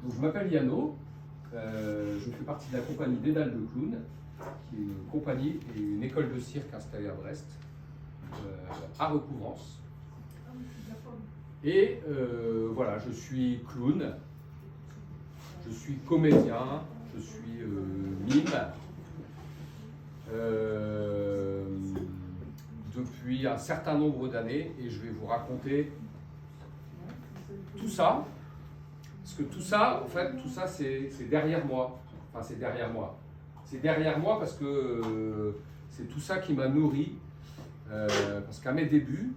Donc, je m'appelle Yano, je fais partie de la compagnie Dédale de Clown, qui est une compagnie et une école de cirque installée à Brest, à Recouvrance. Et voilà, je suis clown, je suis comédien, je suis mime. Depuis un certain nombre d'années, et je vais vous raconter tout ça, parce que tout ça, en fait, tout ça c'est derrière moi. Enfin, c'est derrière moi. C'est derrière moi parce que c'est tout ça qui m'a nourri. Parce qu'à mes débuts,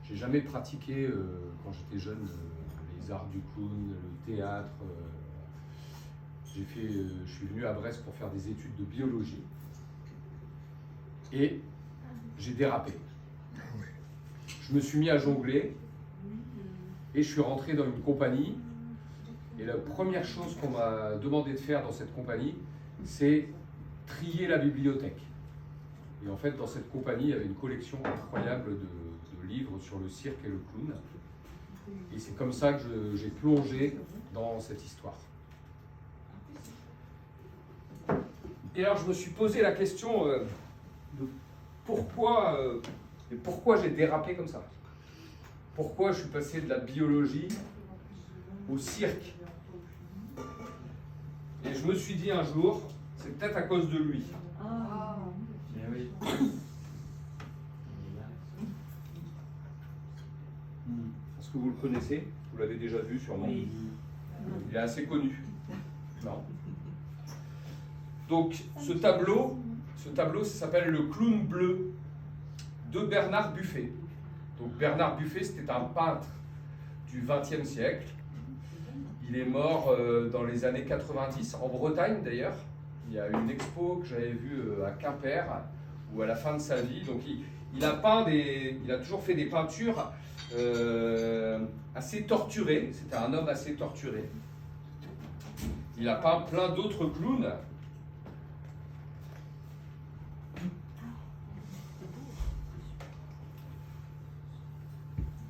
j'ai jamais pratiqué, quand j'étais jeune, les arts du clown, le théâtre. Je suis venu à Brest pour faire des études de biologie et j'ai dérapé. Je me suis mis à jongler et je suis rentré dans une compagnie. Et la première chose qu'on m'a demandé de faire dans cette compagnie, c'est trier la bibliothèque. Et en fait, dans cette compagnie, il y avait une collection incroyable de livres sur le cirque et le clown. Et c'est comme ça que j'ai plongé dans cette histoire. Et alors, je me suis posé la question de pourquoi j'ai dérapé comme ça. Pourquoi je suis passé de la biologie au cirque. Et je me suis dit un jour, c'est peut-être à cause de lui. Eh oui. Est-ce que vous le connaissez? Vous l'avez déjà vu sûrement. Oui. Il est assez connu. Non. Donc ce tableau, ça s'appelle le Clown bleu de Bernard Buffet. Donc Bernard Buffet, c'était un peintre du XXe siècle. Il est mort dans les années 90, en Bretagne d'ailleurs. Il y a une expo que j'avais vue à Quimper, où à la fin de sa vie, donc il a toujours fait des peintures assez torturées. C'était un homme assez torturé. Il a peint plein d'autres clowns.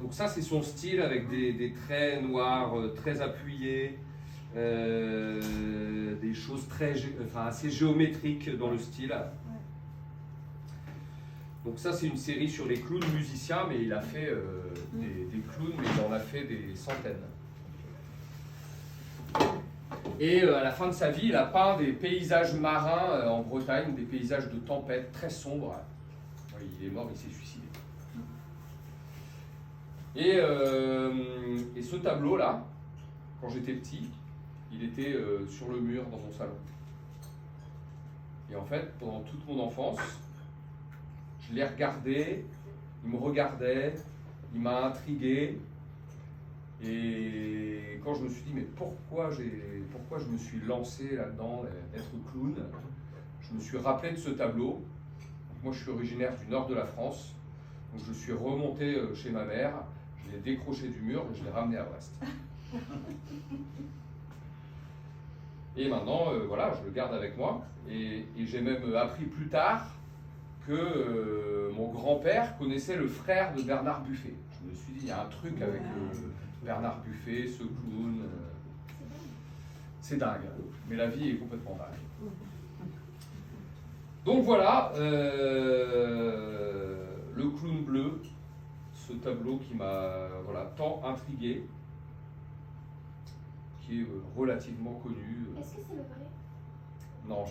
Donc ça, c'est son style avec des traits noirs très appuyés, des choses assez géométriques dans le style. Donc ça, c'est une série sur les clowns musiciens, mais il a fait des clowns, mais il en a fait des centaines. Et à la fin de sa vie, il a peint des paysages marins en Bretagne, des paysages de tempête très sombres. Il est mort, il s'est suicidé. Et ce tableau-là, quand j'étais petit, il était sur le mur dans mon salon. Et en fait, pendant toute mon enfance, je l'ai regardé, il me regardait, il m'a intrigué. Et quand je me suis dit, mais pourquoi je me suis lancé là-dedans, être clown, je me suis rappelé de ce tableau. Moi, je suis originaire du nord de la France, donc je suis remonté chez ma mère. Je l'ai décroché du mur et je l'ai ramené à Brest. Et maintenant, voilà, je le garde avec moi. Et j'ai même appris plus tard que mon grand-père connaissait le frère de Bernard Buffet. Je me suis dit, il y a un truc avec Bernard Buffet, ce clown. C'est dingue, mais la vie est complètement dingue. Donc voilà, le clown bleu. Ce tableau qui m'a tant intrigué, qui est relativement connu. Est-ce que c'est le vrai? Non,